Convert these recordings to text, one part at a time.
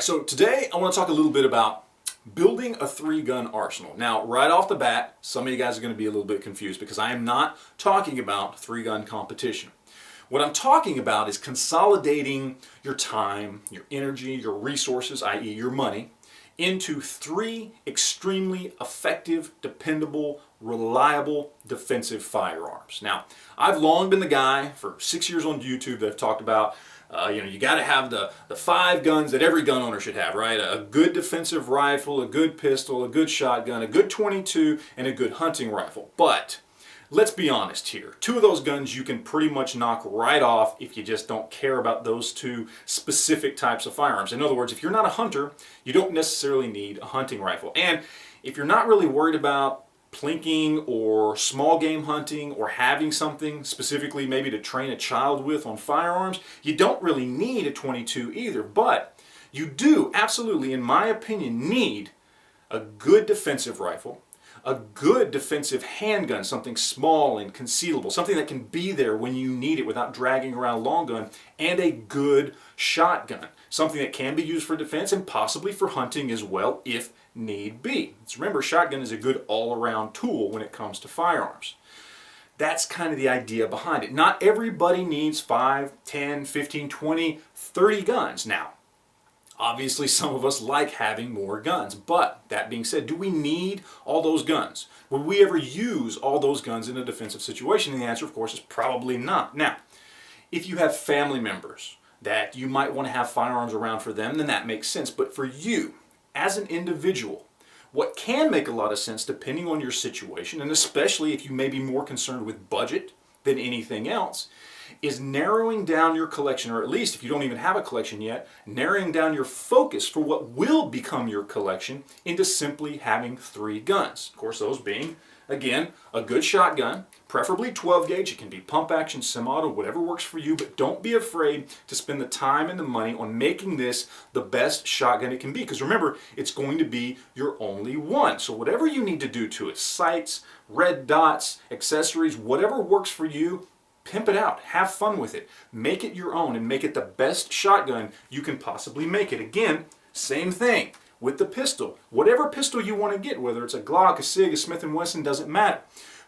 Alright, so today I want to talk a little bit about building a 3-gun arsenal. Now, right off the bat, some of you guys are going to be a little bit confused because I am not talking about 3-gun competition. What I'm talking about is consolidating your time, your energy, your resources, i.e. your money, into 3 extremely effective, dependable, reliable defensive firearms. Now, I've long been the guy for 6 years on YouTube that I've talked about you got to have the 5 guns that every gun owner should have, right? A good defensive rifle, a good pistol, a good shotgun, a good .22, and a good hunting rifle. But let's be honest here. 2 of those guns you can pretty much knock right off if you just don't care about those 2 specific types of firearms. In other words, if you're not a hunter, you don't necessarily need a hunting rifle. And if you're not really worried about plinking or small game hunting or having something specifically maybe to train a child with on firearms, you don't really need a .22 either. But you do absolutely, in my opinion, need a good defensive rifle, a good defensive handgun, something small and concealable, something that can be there when you need it without dragging around a long gun, and a good shotgun, something that can be used for defense and possibly for hunting as well if need be. Let's remember, shotgun is a good all-around tool when it comes to firearms. That's kind of the idea behind it. Not everybody needs 5, 10, 15, 20, 30 guns. Now, obviously, some of us like having more guns, but that being said, do we need all those guns? Would we ever use all those guns in a defensive situation? And the answer, of course, is probably not. Now, if you have family members that you might want to have firearms around for them, then that makes sense. But for you, as an individual, what can make a lot of sense depending on your situation, and especially if you may be more concerned with budget than anything else, is narrowing down your collection, or at least if you don't even have a collection yet, narrowing down your focus for what will become your collection into simply having 3 guns. Of course, those being, again, a good shotgun, preferably 12 gauge. It can be pump action, semi-auto, whatever works for you, but don't be afraid to spend the time and the money on making this the best shotgun it can be, because remember, it's going to be your only one. So whatever you need to do to it, sights, red dots, accessories, whatever works for you, pimp it out, have fun with it, make it your own, and make it the best shotgun you can possibly make it. Again, same thing with the pistol. Whatever pistol you want to get, whether it's a Glock, a Sig, a Smith & Wesson, doesn't matter.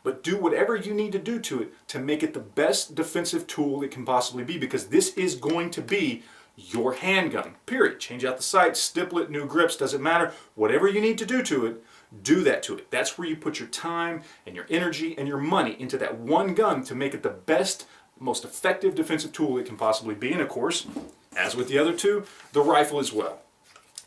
But do whatever you need to do to it to make it the best defensive tool it can possibly be, because this is going to be your handgun, period. Change out the sights, stipple it, new grips, doesn't matter. Whatever you need to do to it, do that to it. That's where you put your time and your energy and your money into that one gun to make it the best, most effective defensive tool it can possibly be. And of course, as with the other 2, the rifle as well.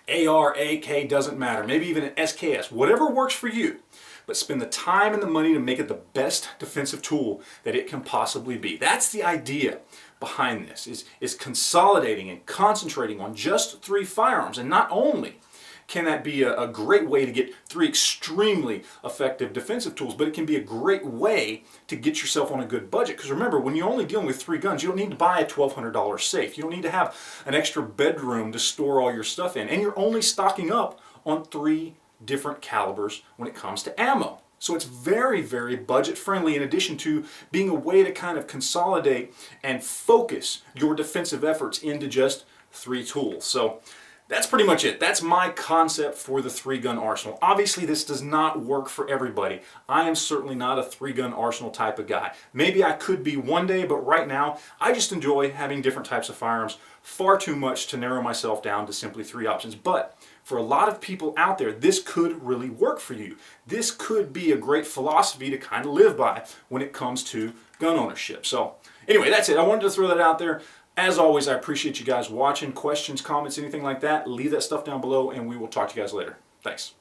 AR, AK, doesn't matter. Maybe even an SKS, whatever works for you. But spend the time and the money to make it the best defensive tool that it can possibly be. That's the idea behind this, is consolidating and concentrating on just 3 firearms. And not only can that be a great way to get 3 extremely effective defensive tools, but it can be a great way to get yourself on a good budget. Because remember, when you're only dealing with 3 guns, you don't need to buy a $1,200 safe. You don't need to have an extra bedroom to store all your stuff in. And you're only stocking up on 3 different calibers when it comes to ammo. So it's very, very budget friendly, in addition to being a way to kind of consolidate and focus your defensive efforts into just 3 tools. So that's pretty much it. That's my concept for the 3-gun arsenal. Obviously, this does not work for everybody. I am certainly not a 3-gun arsenal type of guy. Maybe I could be one day, but right now, I just enjoy having different types of firearms far too much to narrow myself down to simply 3 options. But for a lot of people out there, this could really work for you. This could be a great philosophy to kind of live by when it comes to gun ownership. So anyway, that's it. I wanted to throw that out there. As always, I appreciate you guys watching. Questions, comments, anything like that, leave that stuff down below, and we will talk to you guys later. Thanks.